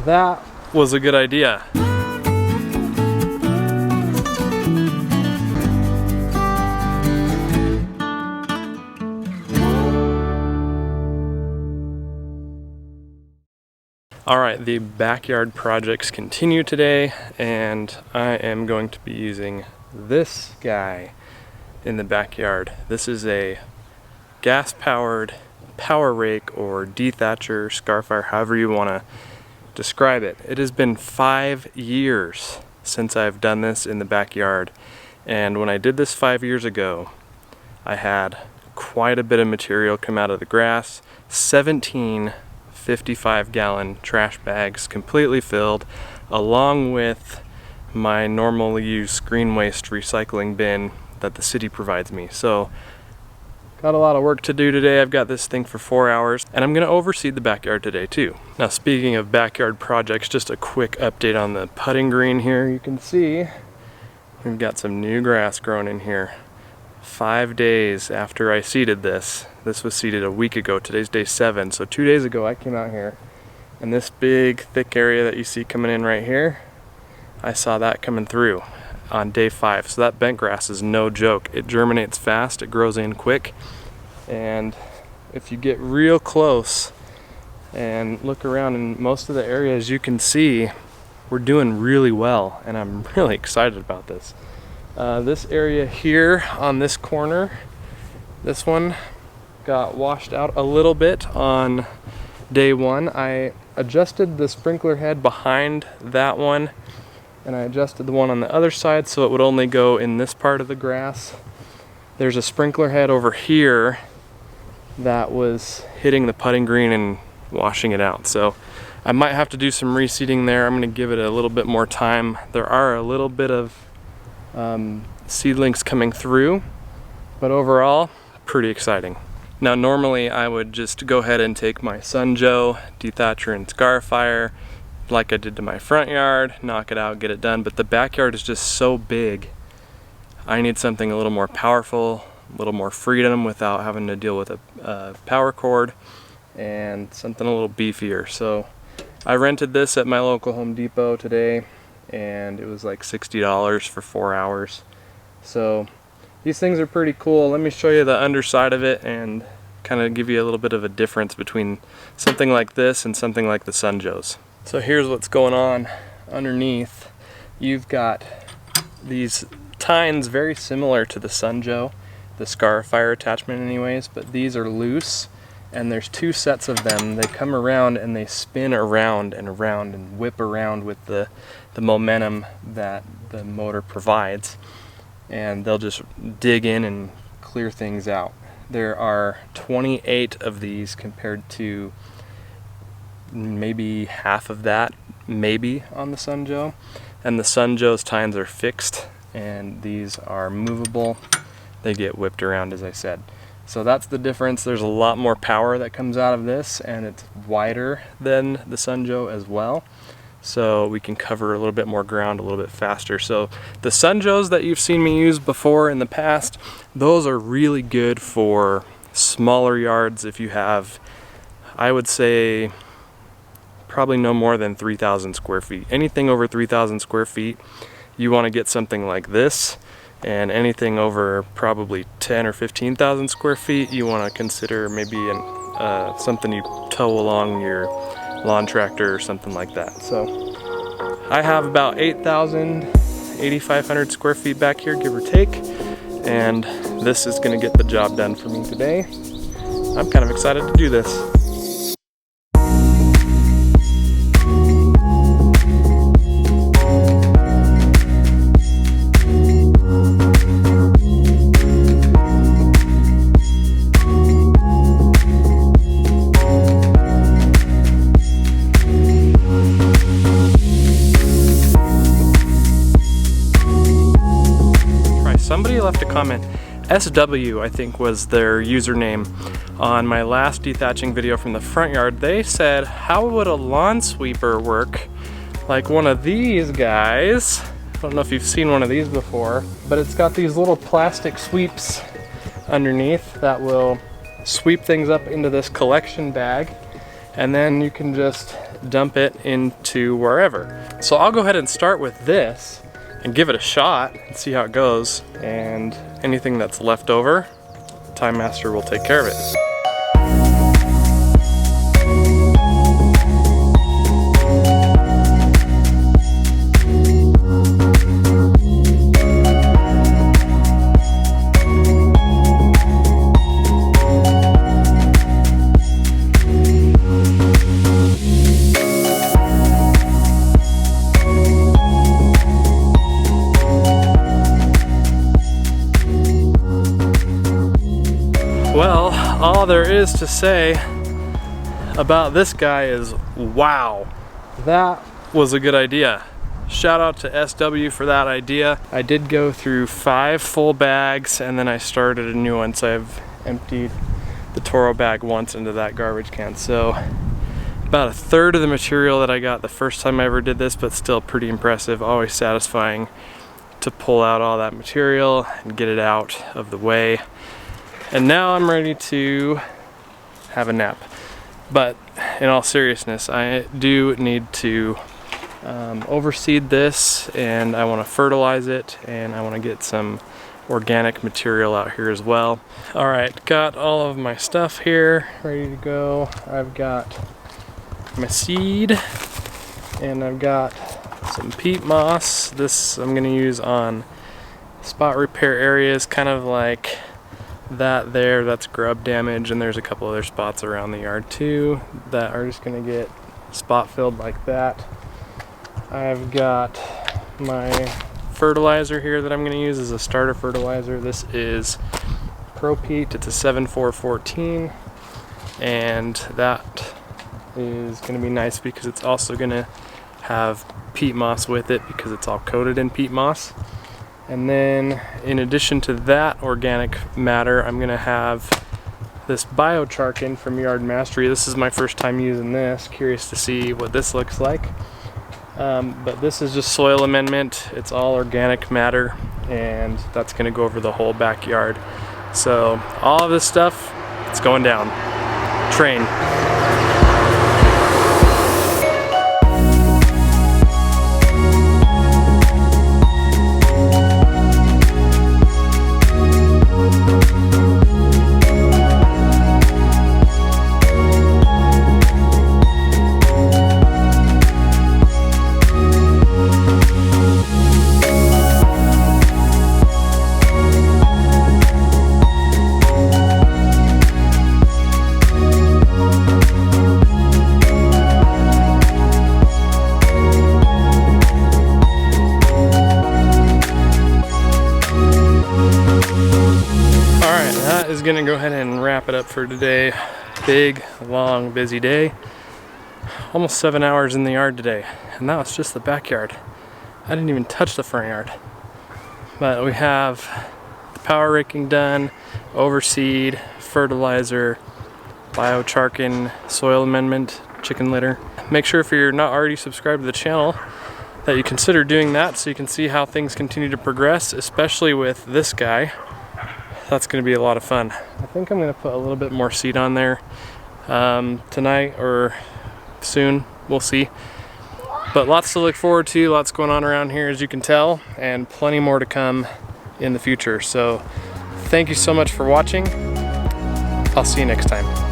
That was a good idea. Alright, the backyard projects continue today, and I am going to be using this guy in the backyard. This is a gas-powered power rake or dethatcher, scarfire, however you want to describe it. It has been 5 years since I've done this in the backyard, and when I did this 5 years ago, I had quite a bit of material come out of the grass. 17 55-gallon trash bags completely filled, along with my normal use green waste recycling bin that the city provides me. So got a lot of work to do today. I've got this thing for 4 hours, and I'm gonna overseed the backyard today too. Now, speaking of backyard projects, just a quick update on the putting green here. You can see we've got some new grass growing in here. 5 days after I seeded this. This was seeded a week ago. Today's day 7, so 2 days ago I came out here, and this big thick area that you see coming in right here, I saw that coming through on day 5. So that bent grass is no joke. It germinates fast, it grows in quick, and if you get real close and look around in most of the areas, you can see we're doing really well, and I'm really excited about this. This area here on this corner, this one got washed out a little bit on day 1. I adjusted the sprinkler head behind that one, and I adjusted the one on the other side so it would only go in this part of the grass. There's a sprinkler head over here that was hitting the putting green and washing it out. So I might have to do some reseeding there. I'm going to give it a little bit more time. There are a little bit of seedlings coming through, but overall pretty exciting. Now, normally I would just go ahead and take my Sun Joe dethatcher and scarfire like I did to my front yard, knock it out, get it done, but the backyard is just so big. I need something a little more powerful, a little more freedom without having to deal with a power cord, and something a little beefier. So I rented this at my local Home Depot today, and it was like $60 for 4 hours. So these things are pretty cool. Let me show you the underside of it and kind of give you a little bit of a difference between something like this and something like the Sun Joes. So here's what's going on underneath. You've got these tines very similar to the Sun Joe, the scarfire attachment anyways, but these are loose, and there's 2 sets of them. They come around and they spin around and whip around with the momentum that the motor provides, and they'll just dig in and clear things out. There are 28 of these compared to maybe half of that maybe on the Sun Joe, and the Sun Joe's tines are fixed and these are movable. They get whipped around, as I said. So that's the difference. There's a lot more power that comes out of this, and it's wider than the Sun Joe as well. So we can cover a little bit more ground a little bit faster. So the Sun Joes that you've seen me use before in the past, those are really good for smaller yards. If you have, I would say, probably no more than 3,000 square feet. Anything over 3,000 square feet, you want to get something like this. And anything over probably 10 or 15,000 square feet, you want to consider maybe something you tow along your lawn tractor or something like that. So I have about 8,500 square feet back here, give or take, and this is going to get the job done for me today. I'm kind of excited to do this. Somebody left a comment, SW I think was their username, on my last dethatching video from the front yard. They said, how would a lawn sweeper work like one of these guys? I don't know if you've seen one of these before, but it's got these little plastic sweeps underneath that will sweep things up into this collection bag, and then you can just dump it into wherever. So I'll go ahead and start with this and give it a shot and see how it goes. And anything that's left over, Time Master will take care of it. Well, all there is to say about this guy is wow, that was a good idea. Shout out to SW for that idea. I did go through 5 full bags and then I started a new one, so I've emptied the Toro bag once into that garbage can. So about 1/3 of the material that I got the first time I ever did this, but still pretty impressive. Always satisfying to pull out all that material and get it out of the way. And now I'm ready to have a nap. But in all seriousness, I do need to overseed this, and I want to fertilize it, and I want to get some organic material out here as well. All right, got all of my stuff here ready to go. I've got my seed, and I've got some peat moss. This I'm going to use on spot repair areas, kind of like that there, that's grub damage, and there's a couple other spots around the yard too that are just gonna get spot filled like that. I've got my fertilizer here that I'm gonna use as a starter fertilizer. This is ProPeat, it's a 7414, and that is gonna be nice because it's also gonna have peat moss with it because it's all coated in peat moss. And then in addition to that organic matter, I'm gonna have this biochar from Yard Mastery. This is my first time using this. Curious to see what this looks like. But this is just soil amendment. It's all organic matter, and that's gonna go over the whole backyard. So all of this stuff, it's going down. Train. Is gonna go ahead and wrap it up for today. Big, long, busy day. Almost 7 hours in the yard today, and that was just the backyard. I didn't even touch the front yard. But we have the power raking done, overseed, fertilizer, biocharking, soil amendment, chicken litter. Make sure if you're not already subscribed to the channel that you consider doing that so you can see how things continue to progress, especially with this guy. That's going to be a lot of fun. I think I'm going to put a little bit more seed on there tonight or soon. We'll see. But lots to look forward to, lots going on around here as you can tell, and plenty more to come in the future. So thank you so much for watching. I'll see you next time.